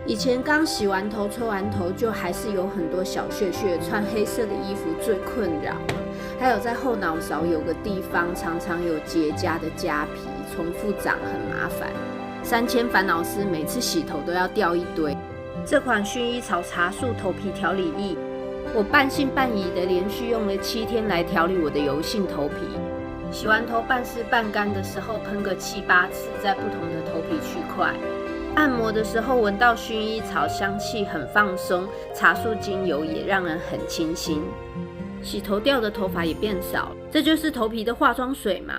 以前刚洗完头、吹完头，就还是有很多小屑屑，穿黑色的衣服最困扰。还有在后脑勺有个地方常常有结痂的痂皮，重复长很麻烦。3000烦恼丝，每次洗头都要掉一堆。这款薰衣草茶树头皮调理液，我半信半疑的连续用了7天来调理我的油性头皮。洗完头半湿半干的时候，喷个7、8次，在不同的头皮区块。按摩的时候闻到薰衣草香气很放松，茶树精油也让人很清新。洗头掉的头发也变少了，这就是头皮的化妆水嘛。